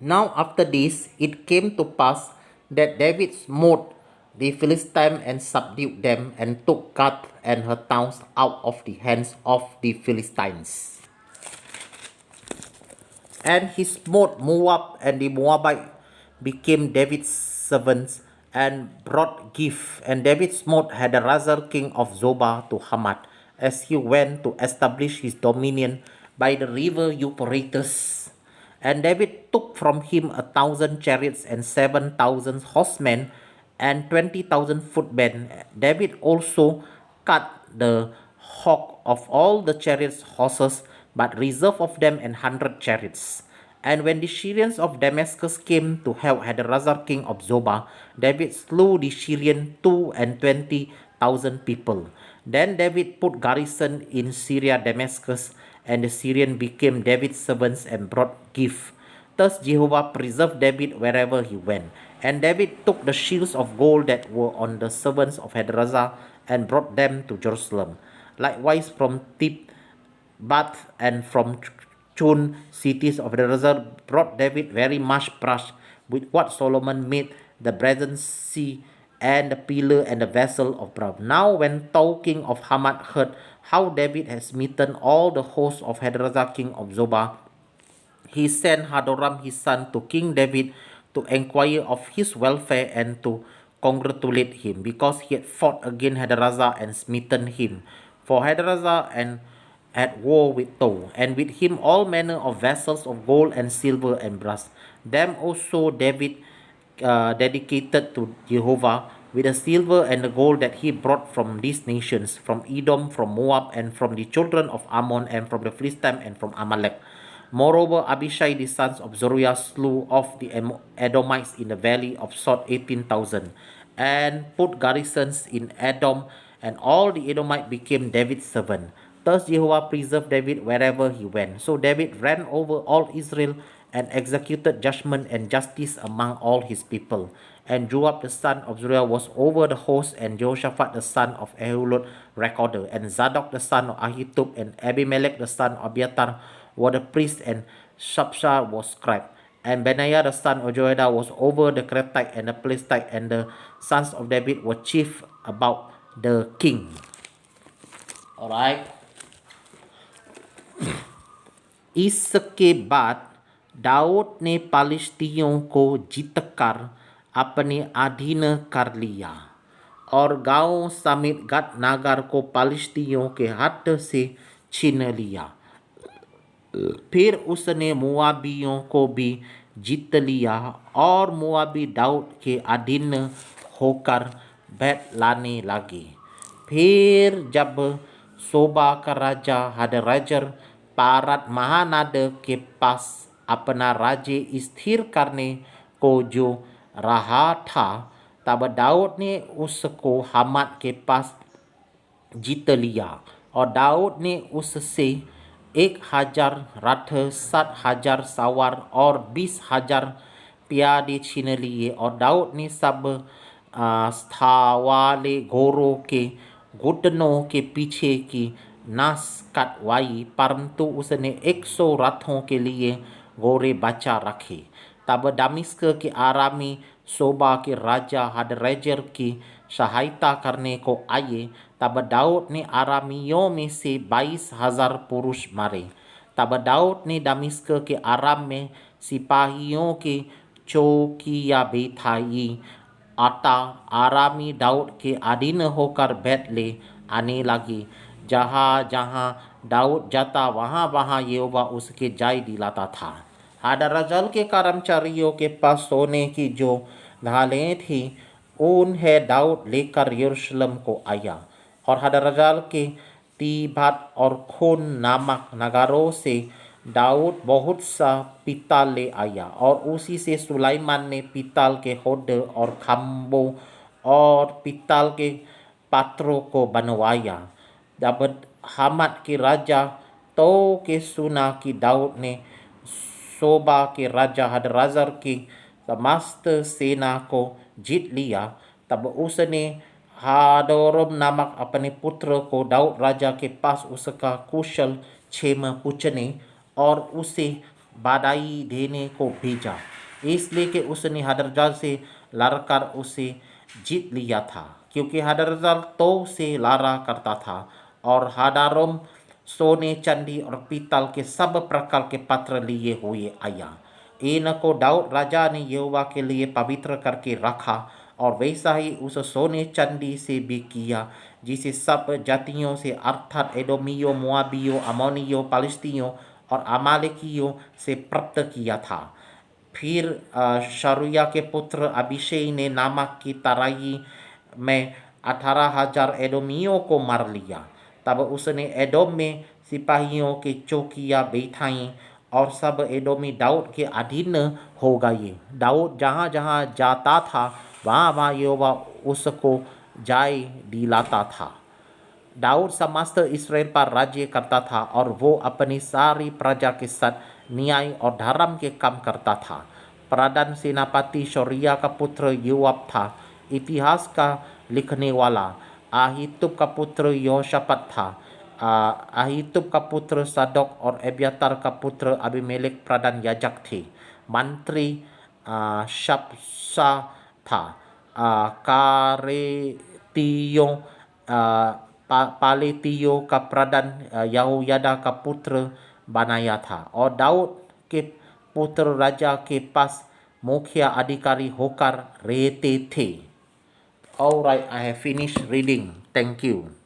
Now after this, it came to pass that David smote the Philistines and subdued them, and took Gath and her towns out of the hands of the Philistines. And he smote Moab, and the Moabite became David's servants and brought gift. And David smote Hadarazar king of Zobah to Hamath, as he went to establish his dominion by the river Euphrates. And David took from him 1,000 chariots and 7,000 horsemen and 20,000 footmen. David also cut the hock of all the chariots' horses, but reserved of them 100 chariots. And when the Syrians of Damascus came to help Hadarazar king of Zobah, David slew the Syrian 220,000 people. Then David put garrison in Syria Damascus, and the Syrian became David's servants and brought gift. Thus Jehovah preserved David wherever he went. And David took the shields of gold that were on the servants of Hadarazar and brought them to Jerusalem. Likewise from Tibbath and from Chun, cities of Hadarazar, brought David very much brass, with what Solomon made the brazen sea and the pillar and the vessel of brass. Now when Tou king of Hamath heard how David had smitten all the hosts of Hadarazar king of Zobah, he sent Hadoram his son to King David to inquire of his welfare and to congratulate him, because he had fought against Hadarazar and smitten him. For Hadarazar and at war with Tou, and with him all manner of vessels of gold and silver and brass. Them also David dedicated to Jehovah with the silver and the gold that he brought from these nations, from Edom, from Moab, and from the children of Ammon, and from the Philistines, and from Amalek. Moreover, Abishai the sons of Zeruiah slew off the Edomites in the valley of Sod 18,000, and put garrisons in Edom, and all the Edomite became David's servant. Thus Jehovah preserved David wherever he went. So David ran over all Israel and executed judgment and justice among all his people. And Joab the son of Zeruiah was over the host, and Jehoshaphat the son of Ahilud recorder, and Zadok the son of Ahitub, and Abimelech the son of Abiathar were the priest, and Shapshah was scribe. And Benaiah the son of Jehoiada was over the Cretite and the Pelestite, and the sons of David were chief about the king. Alright. इसके बाद दाऊद ने पलिश्तियों को जीतकर अपने अधीन कर लिया, और गांव समेत गत नगर को पलिश्तियों के हाथ से छीन लिया। फिर उसने मुआबियों को भी जीत लिया, और मुआबी दाऊद के अधीन होकर बैठ लाने लगे। फिर जब सोबा का राजा हदराजर पारत महानद के पास अपना राज्य स्थिर करने को जो रहा था, तब दाऊद ने उसको हमात के पास जीत लिया, और दाऊद ने उससे 1,000 रथ, 7,000 सवार और 20,000 प्यादे छीन लिए। और दाऊद ने सब स्थावाले घोड़ों के घुटनों के पीछे की नास कटवाई, परंतु उसने 100 रथों के लिए घोड़े बचा रखे। तब दमिश्क के आरामी सोबा के राजा हदरेजर की सहायता करने को आए। तब दाऊद ने आरामियों में से 22,000 पुरुष मारे। तब दाऊद ने दमिश्क के आराम में सिपाहियों की चौकियां बिठाई। अतः आरामी दाऊद के अधीन होकर बैठ ले आने लगे। जहाँ जहाँ दाऊद जाता वहाँ वहाँ यहोवा उसके जय दिलाता था। हदरजल के कर्मचारियों के पास सोने की जो ढालें थी, उन्हें दाऊद लेकर यरूशलेम को आया, और हदरजल के तीबत और खून नामक नगरों से दाऊद बहुत सा पीतल ले आया, और उसी से सुलाइमान ने पीतल के होड़ और खम्भों और पीतल के पात्रों को बनवाया। जब हमात के राजा तो के सुना कि दाऊद ने सोबा के राजा हदराजर की समस्त सेना को जीत लिया, तब उसने हादोरम नामक अपने पुत्र को दाऊद राजा के पास उसका कुशल क्षेम पूछने और उसे बधाई देने को भेजा, इसलिए कि उसने हदरजल से लड़कर उसे जीत लिया था, क्योंकि हदरजल तो से लड़ा करता था और हदारोम सोने, चांदी और पीतल के सब प्रकार के पत्र लिए हुए आया। इनको दाऊद राजा ने यहोवा के लिए पवित्र करके रखा, और वैसा ही उस सोने चांदी से भी किया जिसे सब जातियों से अर्थात एदोमियों, मोआबियों, अमोनियों, पलिश्तियों और अमालेकियों से प्राप्त किया था। फिर शरुया के पुत्र अभिषेक ने नामक की तराई में 18,000 एदोमियों को मार लिया। तब उसने एदोम में सिपाहियों की चौकियां बैठाई और सब एदोमी दाऊद के अधीन हो गए। दाऊद जहाँ जहाँ जाता था वहाँ वहाँ यहोवा उसको जय दिलाता था। दाऊद समस्त इस्राएल पर राज्य करता था और वो अपनी सारी प्रजा के साथ न्याय और धर्म के काम करता था। प्रधान सेनापति शोरिया का पुत्र योआब था। इतिहास का लिखने वाला अहीतुब का पुत्र यहोशापात था। अहीतुब का पुत्र सदोक और एब्यातार का पुत्र अबीमेलेक प्रधान याजक थे। मंत्री शप्सा था। कारेतियों पालेतियों का प्रधान यहोयादा का पुत्र बनाया था, और दाऊद के पुत्र राजा के पास मुख्य अधिकारी होकर रहते थे। All right, I have finished reading. Thank you.